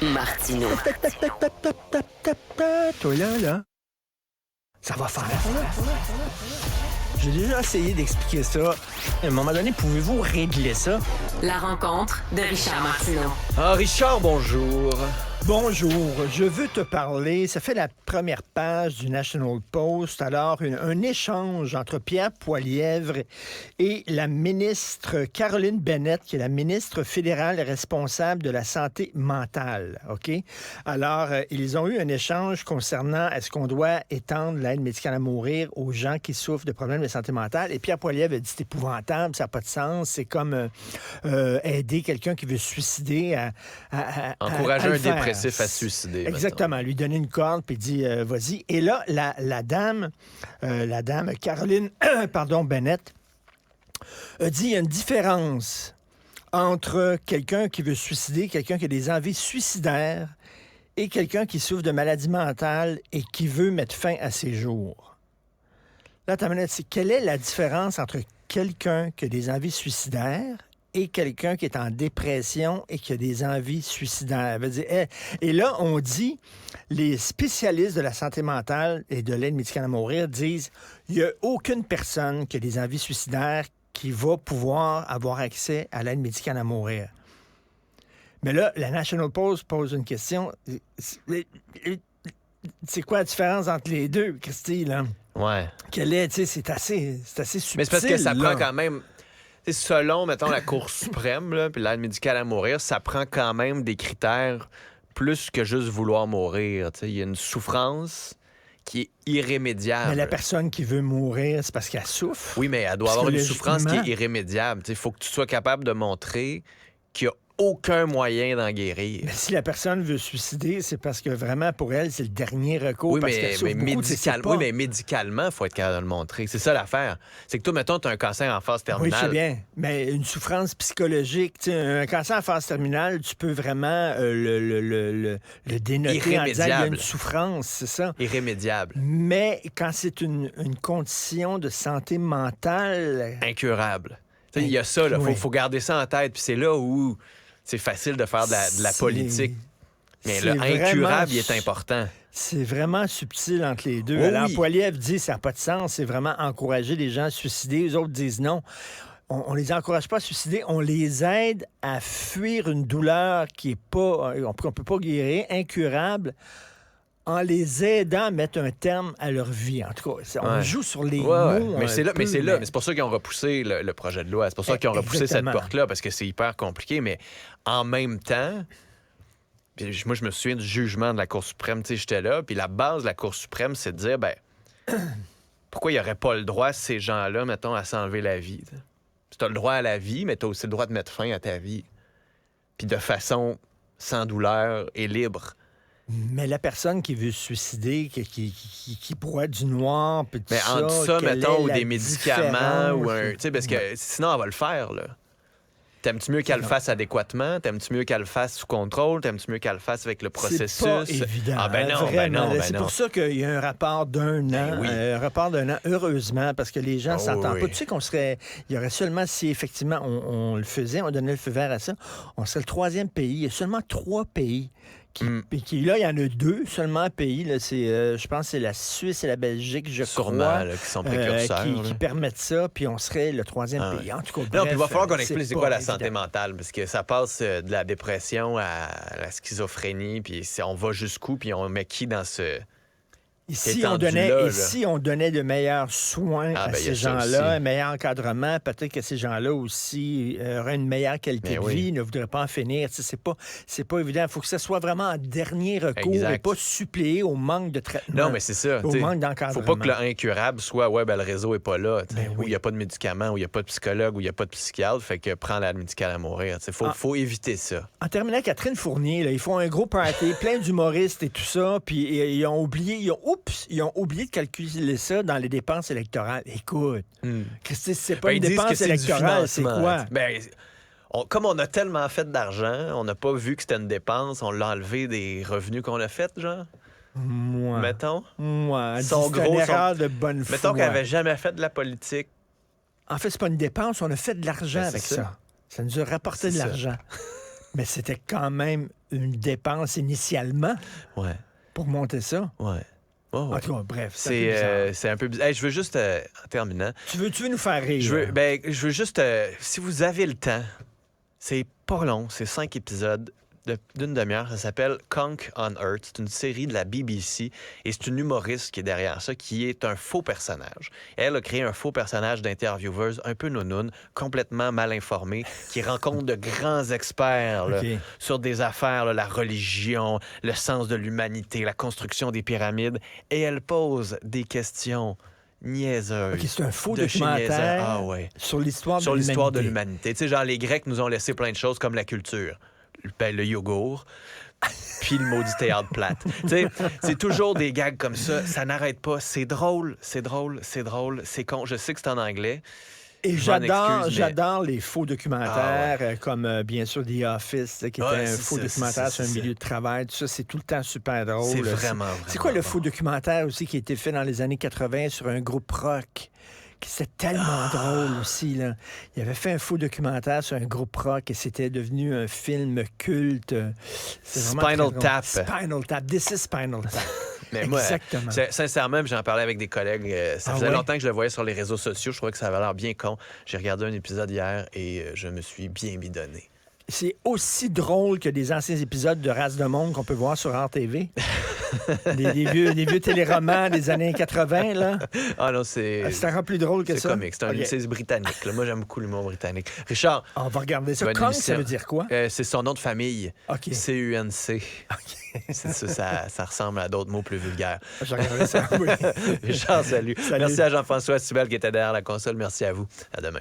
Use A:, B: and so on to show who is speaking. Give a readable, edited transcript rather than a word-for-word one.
A: Martineau.
B: Tac, tac, tac, tac, tac, tac, tac, tac. Toi là. Ça va faire. J'ai déjà essayé d'expliquer ça. À un moment donné, pouvez-vous régler ça?
A: La rencontre de Richard Martineau.
C: Ah, Richard, bonjour.
B: Bonjour, je veux te parler, ça fait la première page du National Post, alors un échange entre Pierre Poilievre et la ministre Caroline Bennett, qui est la ministre fédérale responsable de la santé mentale, OK? Alors, ils ont eu un échange concernant est-ce qu'on doit étendre l'aide médicale à mourir aux gens qui souffrent de problèmes de santé mentale, et Pierre Poilievre a dit c'est épouvantable, ça n'a pas de sens, c'est comme aider quelqu'un qui veut se suider à
C: Encourager
B: à
C: un
B: le faire.
C: dépressif à se suicider.
B: Exactement.
C: Maintenant.
B: Lui donner une corde puis dit vas-y. Et là, la dame Caroline Bennett a dit il y a une différence entre quelqu'un qui veut se suicider, quelqu'un qui a des envies suicidaires et quelqu'un qui souffre de maladie mentale et qui veut mettre fin à ses jours. Là, quelle est la différence entre quelqu'un qui a des envies suicidaires et quelqu'un qui est en dépression et qui a des envies suicidaires? Et là, on dit, les spécialistes de la santé mentale et de l'aide médicale à mourir disent, il n'y a aucune personne qui a des envies suicidaires qui va pouvoir avoir accès à l'aide médicale à mourir. Mais là, la National Post pose une question. C'est quoi la différence entre les deux, Christy, là?
C: Ouais.
B: Quelle est, tu sais, c'est assez subtil.
C: Mais c'est parce que ça
B: là.
C: prend quand même... Selon, mettons, la Cour suprême, là, puis l'aide médicale à mourir, ça prend quand même des critères plus que juste vouloir mourir. Il y a une souffrance qui est irrémédiable.
B: Mais la personne qui veut mourir, c'est parce qu'elle souffre.
C: Oui, mais elle doit avoir une souffrance qui est irrémédiable. Il faut que tu sois capable de montrer qu'il n'y a aucun moyen d'en guérir.
B: Mais si la personne veut se suicider, c'est parce que vraiment, pour elle, c'est le dernier recours.
C: Oui,
B: parce qu'elle souffre beaucoup,
C: mais médicalement, il faut être capable de le montrer. C'est ça l'affaire. C'est que toi, mettons, tu as un cancer en phase terminale.
B: Oui, je sais bien. Mais une souffrance psychologique, un cancer en phase terminale, tu peux vraiment le dénoter en disant qu'il y a une souffrance, c'est ça?
C: Irrémédiable.
B: Mais quand c'est une condition de santé mentale...
C: Incurable. Il y a ça, il faut garder ça en tête. Puis c'est là où c'est facile de faire de la politique. Mais le incurable, il est important. C'est
B: vraiment subtil entre les deux.
C: Oh,
B: Alors,
C: oui.
B: Poilievre dit ça n'a pas de sens, c'est vraiment encourager les gens à se suicider. Les autres disent non. On les encourage pas à se suicider, on les aide à fuir une douleur qui est pas, qu'on peut pas guérir, incurable, en les aidant à mettre un terme à leur vie. En tout cas, on joue sur les mots.
C: Mais c'est pour ça qu'ils ont repoussé le projet de loi. C'est pour ça qu'ils ont repoussé cette porte-là, parce que c'est hyper compliqué. Mais en même temps, moi, je me souviens du jugement de la Cour suprême. Tu sais, j'étais là, puis la base de la Cour suprême, c'est de dire, pourquoi il n'y aurait pas le droit, ces gens-là, mettons, à s'enlever la vie? Tu as le droit à la vie, mais tu as aussi le droit de mettre fin à ta vie. Puis de façon sans douleur et libre.
B: Mais la personne qui veut se suicider, qui boit du noir, puis tout ça...
C: Mais entre ça, mettons, ou des médicaments, ou un... Tu sais, parce que sinon, elle va le faire, là. T'aimes-tu mieux qu'elle le fasse adéquatement? T'aimes-tu mieux qu'elle le fasse sous contrôle? T'aimes-tu mieux qu'elle le fasse avec le processus?
B: C'est pas évident.
C: Ah ben non.
B: C'est pour ça qu'il y a un rapport d'un an. Un rapport d'un an, heureusement, parce que les gens s'entendent pas. Tu sais qu'on serait... Il y aurait seulement, si effectivement on le faisait, on donnait le feu vert à ça, on serait le 3e pays. Il y a seulement 3 pays qui là, il y en a 2 seulement pays. Là, je pense que c'est la Suisse et la Belgique,
C: sûrement,
B: crois.
C: Là, qui sont précurseurs.
B: Qui permettent ça, puis on serait le 3e pays. En tout cas, bref,
C: puis il va falloir qu'on explique c'est quoi la santé mentale, parce que ça passe de la dépression à la schizophrénie, puis on va jusqu'où, puis on met qui dans ce...
B: Si on donnait de meilleurs soins à ces gens-là, un meilleur encadrement, peut-être que ces gens-là aussi auraient une meilleure qualité de vie, ne voudraient pas en finir. C'est pas évident. Il faut que ce soit vraiment un dernier recours et pas suppléer au manque de traitement.
C: Non, mais c'est ça.
B: Au manque d'encadrement.
C: Faut pas que le incurable soit, le réseau est pas là, où il n'y a pas de médicaments, où il n'y a pas de psychologue, où il n'y a pas de psychiatre, fait que prends l'aide médicale à mourir. Faut éviter ça.
B: En terminant, Catherine Fournier, là, ils font un gros party, plein d'humoristes et tout ça, puis ils ont oublié de calculer ça dans les dépenses électorales. Écoute, Christy, c'est pas une dépense électorale, c'est quoi?
C: Comme on a tellement fait d'argent, on n'a pas vu que c'était une dépense, on l'a enlevé des revenus qu'on a fait, genre? Mettons.
B: C'est une erreur de bonne foi.
C: Mettons qu'elle n'avait jamais fait de la politique.
B: En fait, c'est pas une dépense, on a fait de l'argent avec ça. Ça nous a rapporté de l'argent. Mais c'était quand même une dépense initialement
C: Ouais,
B: pour monter ça.
C: ouais. Oh, ouais.
B: En tout cas, bref, c'est
C: C'est un peu bizarre. Hey, je veux juste, en terminant,
B: Tu veux nous faire rire?
C: je veux juste, si vous avez le temps, c'est pas long, c'est 5 épisodes d'une demi-heure. Ça s'appelle Conk on Earth. C'est une série de la BBC et c'est une humoriste qui est derrière ça, qui est un faux personnage. Elle a créé un faux personnage d'intervieweuse un peu nounoune, complètement mal informée, qui rencontre de grands experts là,
B: OK.
C: sur des affaires, là, la religion, le sens de l'humanité, la construction des pyramides, et elle pose des questions niaiseuses.
B: OK, c'est un faux
C: de chez
B: documentaire
C: niaiseux. Ah ouais.
B: sur l'histoire
C: Sur
B: de
C: l'histoire de
B: l'humanité.
C: l'humanité. Tu sais, genre, les Grecs nous ont laissé plein de choses comme la culture. Ben, le yogourt, puis le maudit théâtre plate. Tu sais, c'est toujours des gags comme ça. Ça n'arrête pas. C'est drôle, c'est drôle, c'est drôle, c'est con. Je sais que c'est en anglais.
B: Et
C: Je m'en
B: j'adore,
C: excuse, mais-
B: j'adore les faux documentaires, comme bien sûr The Office, qui était
C: Ouais,
B: un
C: c'est
B: faux
C: ça,
B: documentaire sur un
C: c'est ça.
B: milieu de travail. Tout ça, c'est tout le temps super drôle.
C: C'est
B: là.
C: vraiment,
B: C'est quoi le
C: vraiment
B: faux
C: bon.
B: documentaire aussi qui a été fait dans les années 80 sur un groupe rock? C'était tellement
C: Ah!
B: drôle aussi. Là. Il avait fait un faux documentaire sur un groupe rock et c'était devenu un film culte. C'est vraiment très
C: Spinal
B: drôle.
C: Tap.
B: Spinal Tap. This is Spinal Tap.
C: Mais moi,
B: Exactement.
C: sincèrement, j'en parlais avec des collègues. Ça
B: Ah
C: faisait
B: ouais?
C: longtemps que je le voyais sur les réseaux sociaux. Je trouvais que ça avait l'air bien con. J'ai regardé un épisode hier et je me suis bien bidonné.
B: C'est aussi drôle que des anciens épisodes de Race de Monde qu'on peut voir sur RTV. des vieux téléromans des années 80, là.
C: Ah non, c'est
B: C'est encore plus drôle que
C: c'est
B: ça.
C: comique.
B: OK.
C: C'est britannique. Là. Moi, j'aime beaucoup l'humour britannique. Richard,
B: On va regarder ça.
C: bonne
B: Conk,
C: émission.
B: ça veut dire quoi?
C: C'est son nom de famille.
B: OK.
C: C-U-N-C. Ça ressemble à d'autres mots plus vulgaires.
B: Je regarderai ça, oui.
C: Richard, salut.
B: Salut.
C: Merci à Jean-François Sibel qui était derrière la console. Merci à vous. À demain.